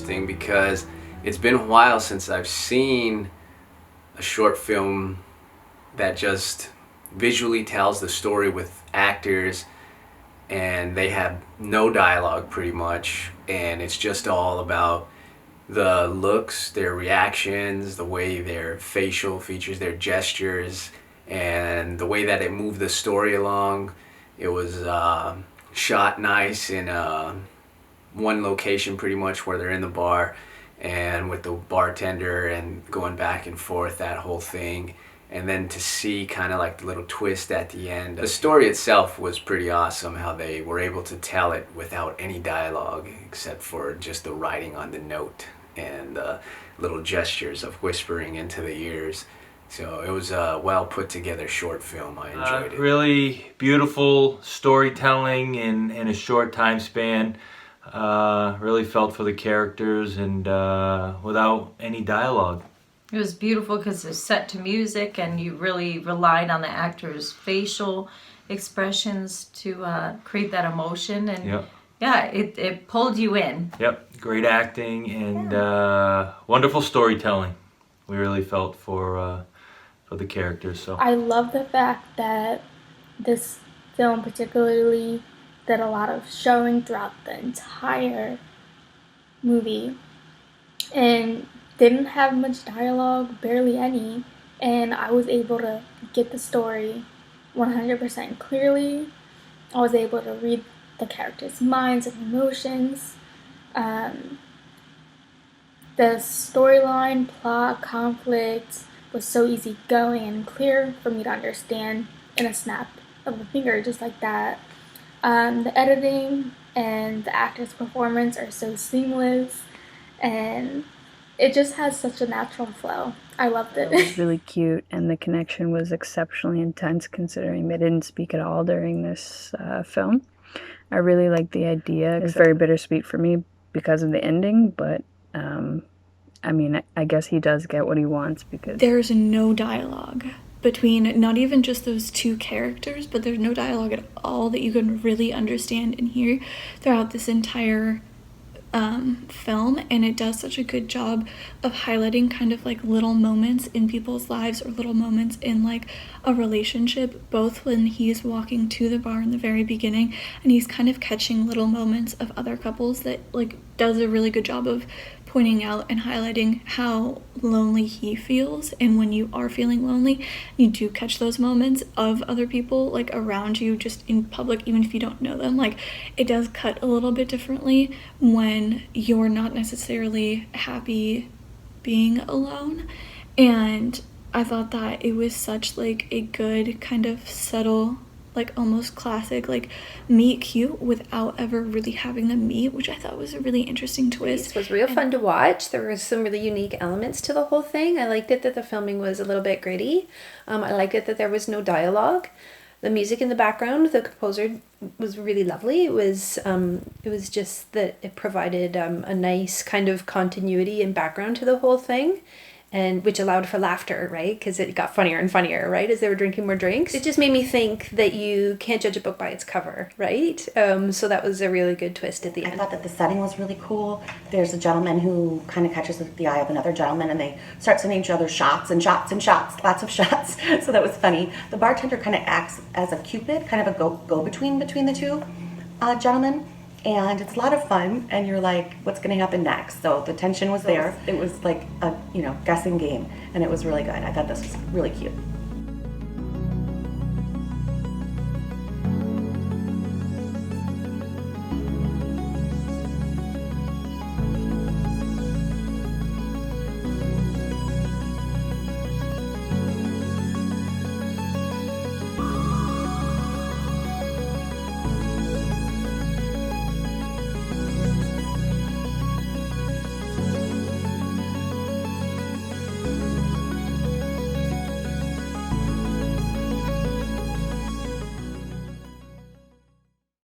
interesting because it's been a while since I've seen a short film that just visually tells the story with actors and they have no dialogue pretty much, and it's just all about the looks, their reactions, the way their facial features, their gestures, and the way that it moved the story along. It was shot nice in one location pretty much where they're in the bar and with the bartender and going back and forth, that whole thing. And then to see kind of like the little twist at the end. The story itself was pretty awesome, how they were able to tell it without any dialogue except for just the writing on the note and the little gestures of whispering into the ears. So it was a well put together short film. I enjoyed it. Really beautiful storytelling in a short time span. Really felt for the characters and without any dialogue. It was beautiful because it was set to music and you really relied on the actors' facial expressions to create that emotion. And Yep. yeah, it pulled you in. Yep, great acting and wonderful storytelling. We really felt for the characters. So I love the fact that this film particularly did a lot of showing throughout the entire movie and didn't have much dialogue, barely any, and I was able to get the story 100% clearly. I was able to read the characters' minds and emotions. The storyline, plot, conflict was so easygoing and clear for me to understand in a snap of a finger, just like that. The editing and the actor's performance are so seamless, and it just has such a natural flow. I loved it. It was really cute, and the connection was exceptionally intense considering they didn't speak at all during this film. I really liked the idea. It's very bittersweet for me because of the ending, but I mean, I guess he does get what he wants because there's no dialogue between not even just those two characters, but there's no dialogue at all that you can really understand and hear throughout this entire film, and it does such a good job of highlighting kind of like little moments in people's lives or little moments in like a relationship, both when he's walking to the bar in the very beginning and he's kind of catching little moments of other couples that like does a really good job of pointing out and highlighting how lonely he feels. And when you are feeling lonely, you do catch those moments of other people like around you just in public, even if you don't know them. Like it does cut a little bit differently when you're not necessarily happy being alone. And I thought that it was such like a good kind of subtle, like almost classic, like meet cute without ever really having them meet, which I thought was a really interesting twist. It was real fun to watch. There were some really unique elements to the whole thing. I liked it that the filming was a little bit gritty. I liked it that there was no dialogue. The music in the background, the composer was really lovely. It was just that it provided a nice kind of continuity and background to the whole thing, and which allowed for laughter, right? Because it got funnier and funnier, right? As they were drinking more drinks. It just made me think that you can't judge a book by its cover, right? So that was a really good twist at the end. I thought that the setting was really cool. There's a gentleman who kind of catches the eye of another gentleman, and they start sending each other shots and shots and shots, lots of shots. So that was funny. The bartender kind of acts as a cupid, kind of a go-between between the two gentlemen. And it's a lot of fun, and you're like, what's going to happen next? So the tension was there. It was like a guessing game, and it was really good. I thought this was really cute.